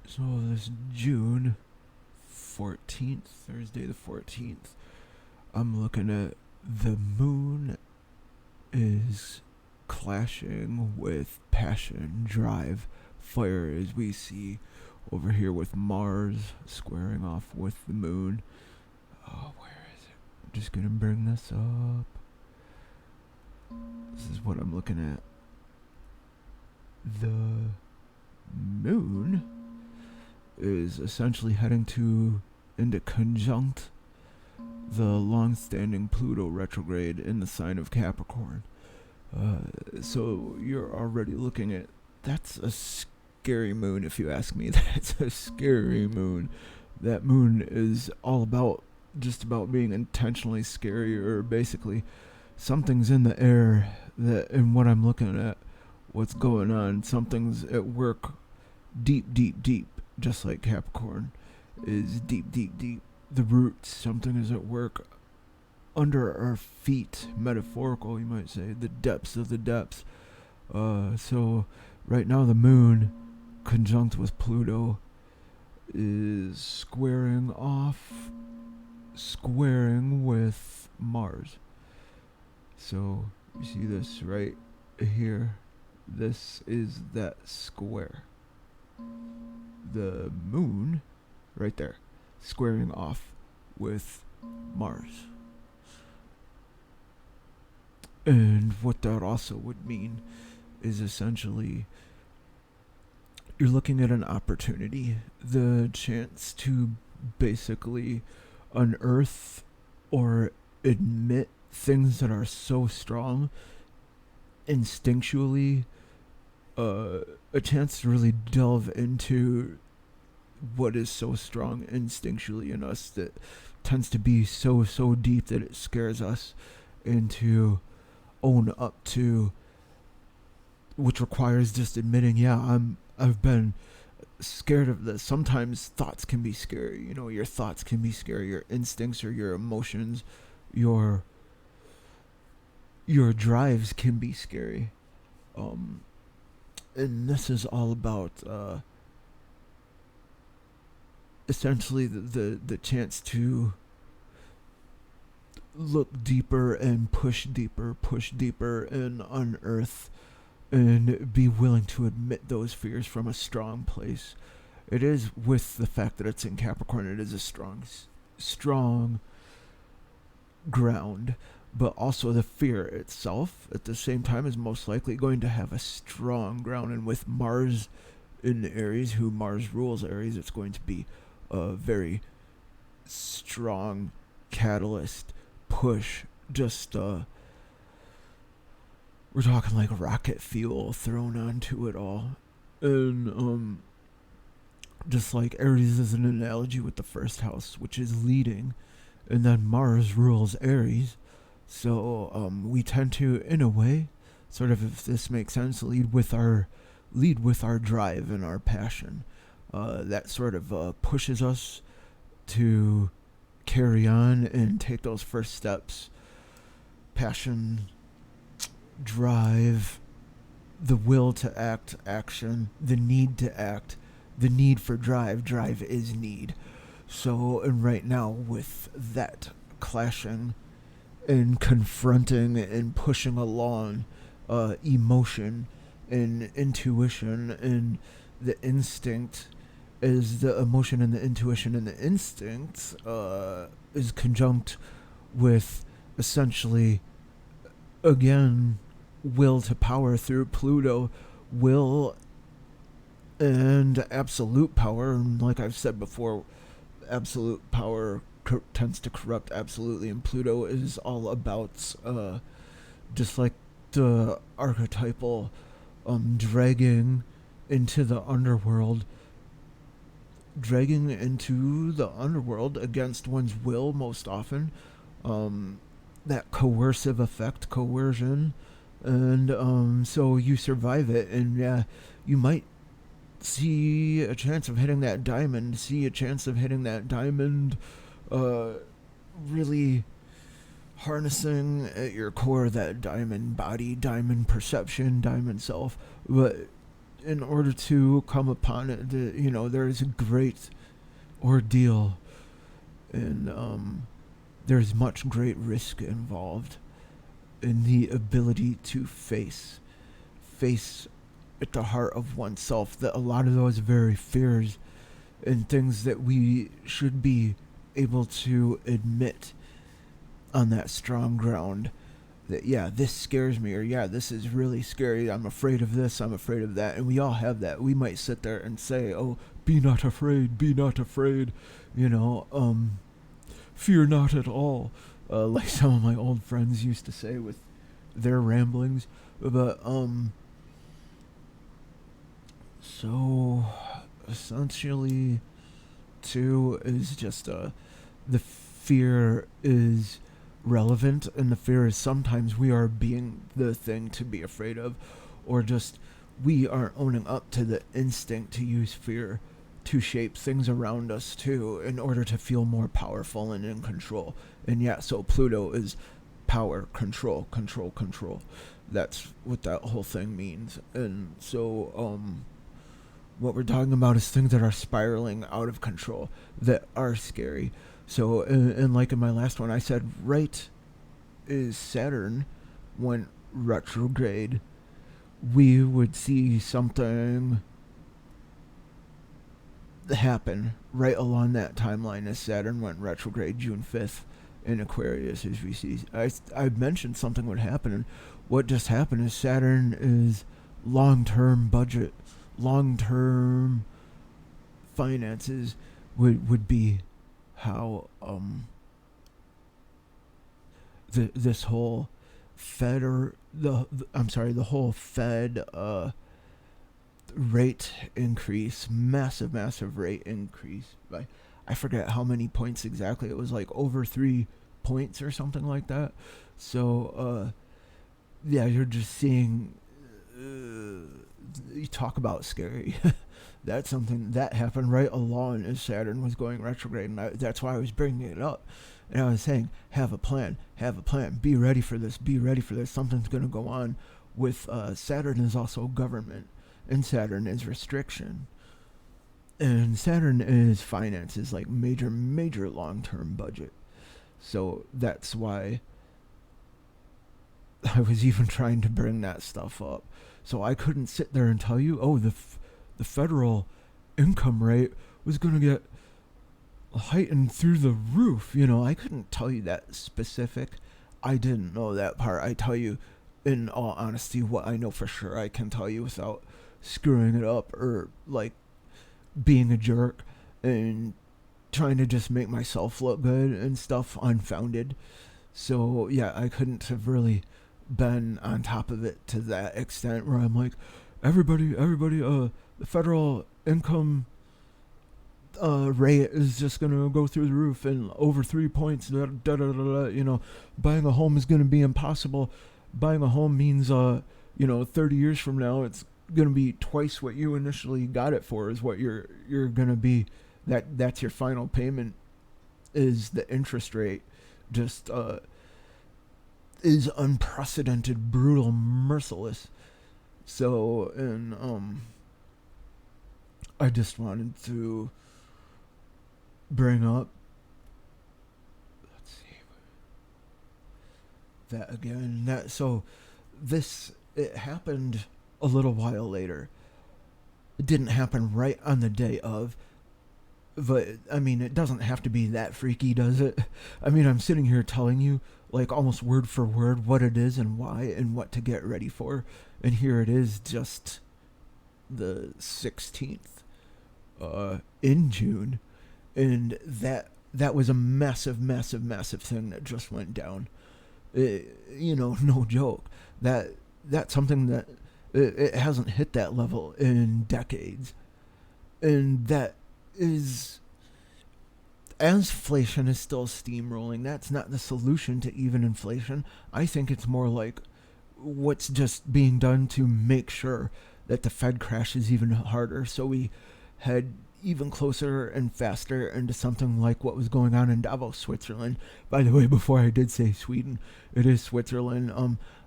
So this June 14th, Thursday the 14th, I'm looking at the moon is clashing with passion, drive, fire, as we see over here with Mars squaring off with the moon. Oh, where is it? I'm just gonna bring this up. This is what I'm looking at. The moon is essentially heading into conjunct the long-standing Pluto retrograde in the sign of Capricorn. So you're already looking at, that's a scary moon, if you ask me. That's a scary moon. That moon is all about just about being intentionally scary, or basically something's in the air that, in what I'm looking at, what's going on, something's at work deep, deep, deep, just like Capricorn is deep, deep, deep. The roots, something is at work under our feet, metaphorical, you might say, the depths of the depths. So right now the moon, conjunct with Pluto, is squaring with Mars. So you see this right here. This is that square. The moon, right there, squaring off with Mars. And what that also would mean is essentially you're looking at an opportunity, the chance to basically unearth or admit things that are so strong instinctually, a chance to really delve into what is so strong instinctually in us that tends to be so deep that it scares us, and to own up to, which requires just admitting, yeah, I've been scared of this. Sometimes thoughts can be scary, your thoughts can be scary, your instincts or your emotions, your drives can be scary. And this is all about essentially the chance to look deeper and push deeper and unearth and be willing to admit those fears from a strong place. It is, with the fact that it's in Capricorn, it is a strong ground, but also the fear itself at the same time is most likely going to have a strong ground. And with Mars in Aries, who Mars rules Aries, it's going to be a very strong catalyst, push, just we're talking like rocket fuel thrown onto it all. And just like Aries is an analogy with the first house, which is leading, and then Mars rules Aries. So we tend to, in a way, sort of, if this makes sense, lead with our drive and our passion. That sort of pushes us to carry on and take those first steps. Passion, drive, the will to act, action, the need to act, the need for drive. Drive is need. So, and right now, with that clashing and confronting and pushing along emotion and intuition and the instinct, is the emotion and the intuition and the instinct is conjunct with essentially, again, will to power through Pluto, will and absolute power. And like I've said before, absolute power tends to corrupt absolutely, and Pluto is all about just like the archetypal dragging into the underworld against one's will, most often. That coercive effect, coercion. And so you survive it, and yeah, you might see a chance of hitting that diamond, really harnessing at your core that diamond body, diamond perception, diamond self. But in order to come upon it, there is a great ordeal, and there's much great risk involved in the ability to face at the heart of oneself that a lot of those very fears and things that we should be able to admit on that strong ground that, yeah, this scares me, or yeah, this is really scary, I'm afraid of this, I'm afraid of that. And we all have that. We might sit there and say, oh, be not afraid, fear not at all, like some of my old friends used to say with their ramblings. But so essentially, two is just the fear is relevant, and the fear is sometimes we are being the thing to be afraid of, or just we aren't owning up to the instinct to use fear to shape things around us too, in order to feel more powerful and in control. And yeah, so Pluto is power, control. That's what that whole thing means. And so what we're talking about is things that are spiraling out of control, that are scary. So, and like in my last one, I said, right is Saturn went retrograde, we would see something happen right along that timeline as Saturn went retrograde June 5th in Aquarius, as we see. I mentioned something would happen, and what just happened is Saturn is long-term budget, long-term finances would be how this whole Fed, or the whole Fed rate increase, massive rate increase by, I forget how many points exactly. It was like over 3 points or something like that. So yeah, you're just seeing, you talk about scary. That's something that happened right along as Saturn was going retrograde, and that's why I was bringing it up. And I was saying, have a plan, be ready for this, something's going to go on with Saturn is also government, and Saturn is restriction, and Saturn is finances, like major long-term budget. So that's why I was even trying to bring that stuff up. So I couldn't sit there and tell you, oh, the federal income rate was going to get heightened through the roof. I couldn't tell you that specific. I didn't know that part. I tell you, in all honesty, what I know for sure I can tell you without screwing it up or like being a jerk and trying to just make myself look good and stuff unfounded. So yeah, I couldn't have really been on top of it to that extent where I'm like, everybody, the federal income rate is just gonna go through the roof and over 3 points. Buying a home is gonna be impossible. Buying a home means 30 years from now it's gonna be twice what you initially got it for, is what you're gonna be. That's your final payment, is the interest rate. Just is unprecedented, brutal, merciless. So, and I just wanted to bring up, let's see, that again. It happened a little while later. It didn't happen right on the day of, but I mean, it doesn't have to be that freaky, does it? I mean, I'm sitting here telling you, like, almost word for word what it is and why and what to get ready for, and here it is, just the 16th in June, and that was a massive thing that just went down. No joke. That's something that it hasn't hit that level in decades, and that is, as inflation is still steamrolling, that's not the solution to even inflation. I think it's more like what's just being done to make sure that the Fed crashes even harder, so we head even closer and faster into something like what was going on in Davos, Switzerland. By the way, before I did say Sweden, it is Switzerland.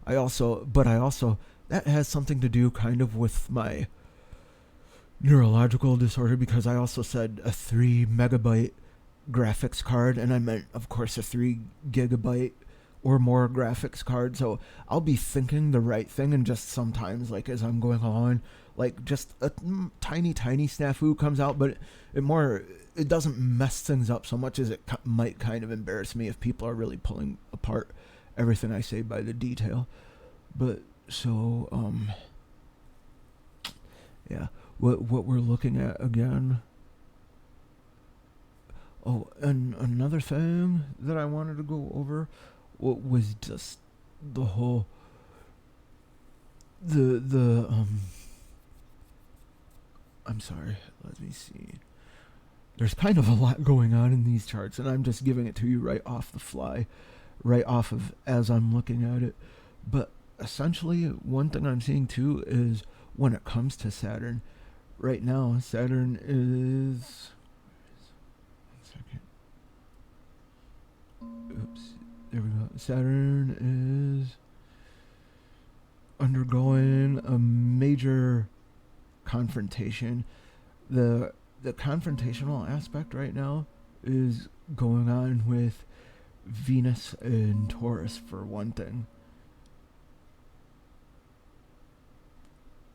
I also that has something to do kind of with my neurological disorder, because I also said a 3 megabyte graphics card, and I meant, of course, a 3 gigabyte or more graphics card. So I'll be thinking the right thing, and just sometimes, like as I'm going along, like just a tiny snafu comes out, but it doesn't mess things up so much as it might kind of embarrass me if people are really pulling apart everything I say by the detail. But so yeah, what we're looking at again. Oh, and another thing that I wanted to go over, what was just the whole the I'm sorry, let me see. There's kind of a lot going on in these charts, and I'm just giving it to you right off the fly, right off of as I'm looking at it. But essentially, one thing I'm seeing too is when it comes to Saturn, right now, Saturn is. One second. Oops. There we go. Saturn is undergoing a major confrontation. The confrontational aspect right now is going on with Venus and Taurus, for one thing.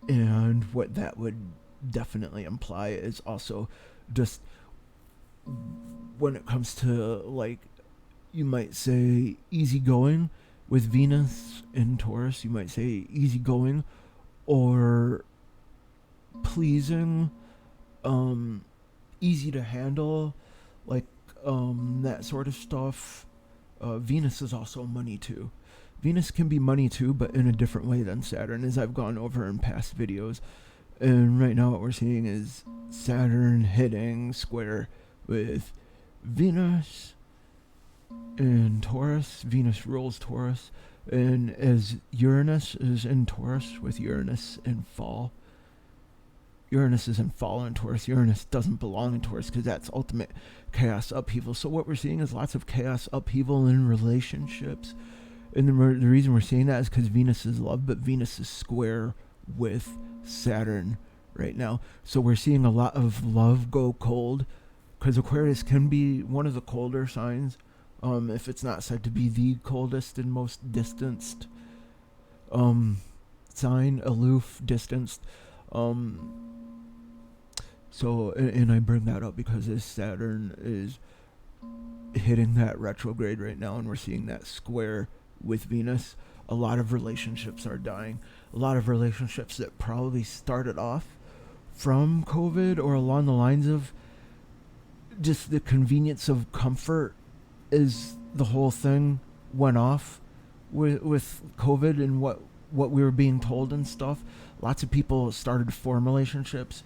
And what that would definitely imply is also just when it comes to, like, you might say easygoing with Venus in Taurus, you might say easygoing or pleasing, easy to handle, like that sort of stuff. Venus is also money too. Venus can be money too, but in a different way than Saturn, as I've gone over in past videos. And right now what we're seeing is Saturn hitting square with Venus in Taurus. Venus rules Taurus. And as Uranus is in Taurus with Uranus in fall. Uranus is in fall in Taurus. Uranus doesn't belong in Taurus because that's ultimate chaos upheaval. So what we're seeing is lots of chaos upheaval in relationships. And the reason we're seeing that is because Venus is love, but Venus is square with Saturn right now. So we're seeing a lot of love go cold, because Aquarius can be one of the colder signs, if it's not said to be the coldest and most distanced sign, aloof, distanced. So, and I bring that up because as Saturn is hitting that retrograde right now, and we're seeing that square with Venus, a lot of relationships are dying. A lot of relationships that probably started off from COVID or along the lines of just the convenience of comfort as the whole thing went off with COVID and what we were being told and stuff. Lots of people started to form relationships.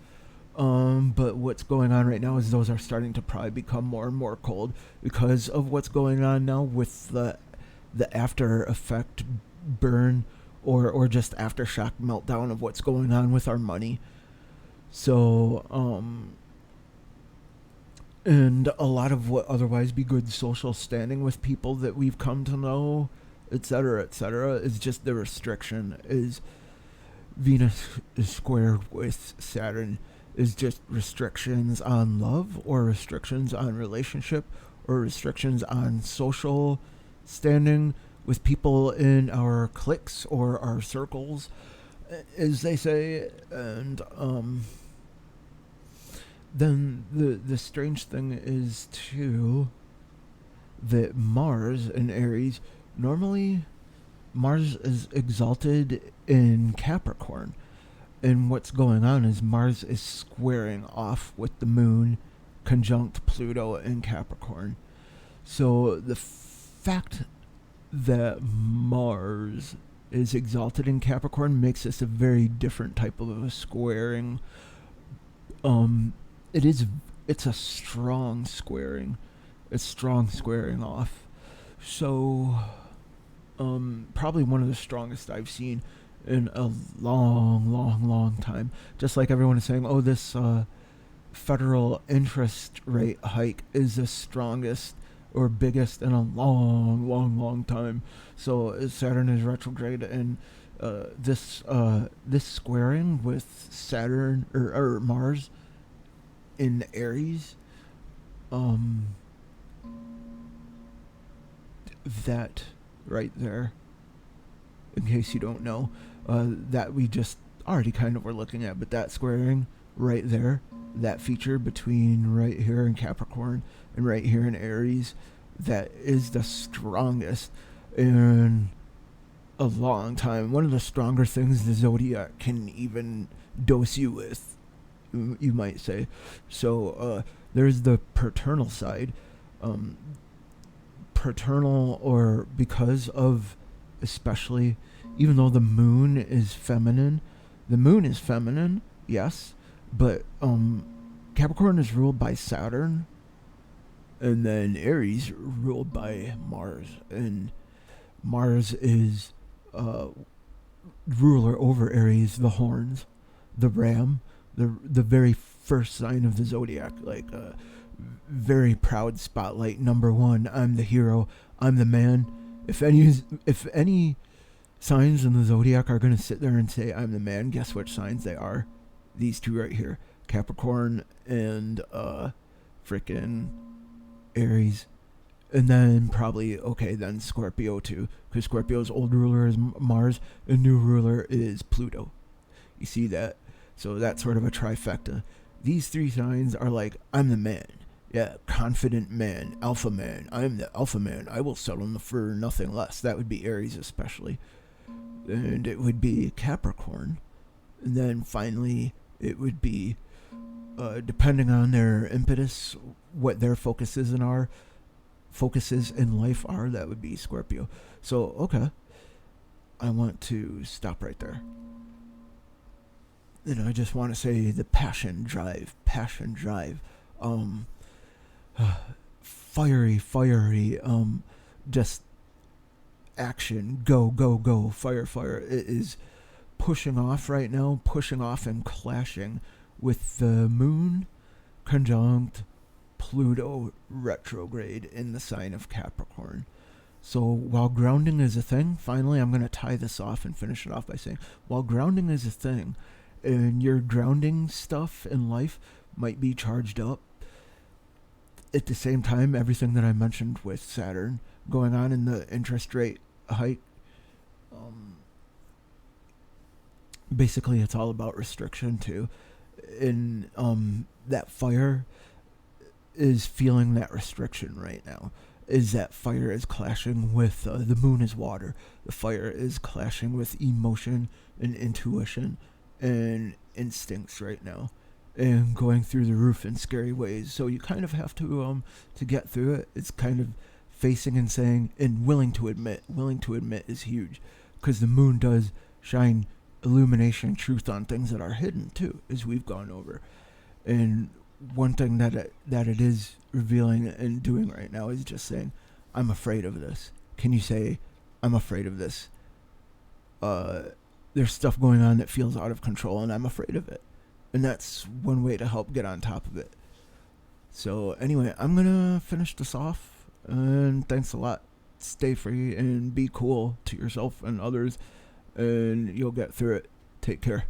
But what's going on right now is those are starting to probably become more and more cold because of what's going on now with the after effect burn or just aftershock meltdown of what's going on with our money. So, and a lot of what otherwise be good social standing with people that we've come to know, etc., is just the restriction. Is Venus is square with Saturn, is just restrictions on love or restrictions on relationship or restrictions on social standing with people in our cliques or our circles, as they say. And then the strange thing is too that Mars in Aries, normally Mars is exalted in Capricorn, and what's going on is Mars is squaring off with the moon conjunct Pluto in Capricorn. So the fact that Mars is exalted in Capricorn makes this a very different type of a squaring. It's a strong squaring. It's strong squaring off. So probably one of the strongest I've seen in a long time. Just like everyone is saying, oh, this federal interest rate hike is the strongest or biggest in a long time. So Saturn is retrograde, and This squaring with Saturn or Mars in Aries, um, that right there, in case you don't know, that we just already kind of were looking at, but that squaring right there, that feature between right here in Capricorn and right here in Aries, that is the strongest in a long time. One of the stronger things the zodiac can even dose you with, you might say. So there's the paternal side. Um, Paternal, or because of, especially, even though the moon is feminine, yes, but Capricorn is ruled by Saturn, and then Aries ruled by Mars, and Mars is uh, ruler over Aries, the horns, the ram, the very first sign of the zodiac, like very proud spotlight, number one. I'm the hero. I'm the man. If any signs in the zodiac are going to sit there and say I'm the man, guess which signs they are? These two right here, Capricorn and frickin' Aries. And then probably, okay, then Scorpio too, because Scorpio's old ruler is Mars and new ruler is Pluto. You see that? So that's sort of a trifecta. These three signs are like, I'm the man. Yeah, confident man, alpha man. I'm the alpha man. I will settle for nothing less. That would be Aries especially. And it would be Capricorn. And then finally, it would be, depending on their impetus, what their focuses in life are, that would be Scorpio. So, okay. I want to stop right there. I just want to say the passion drive. Fiery, just action, go, fire. It is pushing off right now, and clashing with the moon conjunct Pluto retrograde in the sign of Capricorn. So while grounding is a thing, finally I'm going to tie this off and finish it off by saying, while grounding is a thing, and your grounding stuff in life might be charged up, at the same time, everything that I mentioned with Saturn going on in the interest rate hike, basically it's all about restriction too. And that fire is feeling that restriction right now. Is that fire is clashing with the moon is water. The fire is clashing with emotion and intuition and instincts right now, and going through the roof in scary ways. So you kind of have to get through it. It's kind of facing and saying and willing to admit. Willing to admit is huge, because the moon does shine illumination, truth on things that are hidden too, as we've gone over. And one thing that it is revealing and doing right now is just saying, I'm afraid of this. Can you say, I'm afraid of this? There's stuff going on that feels out of control, and I'm afraid of it. And that's one way to help get on top of it. So anyway, I'm going to finish this off. And thanks a lot. Stay free and be cool to yourself and others. And you'll get through it. Take care.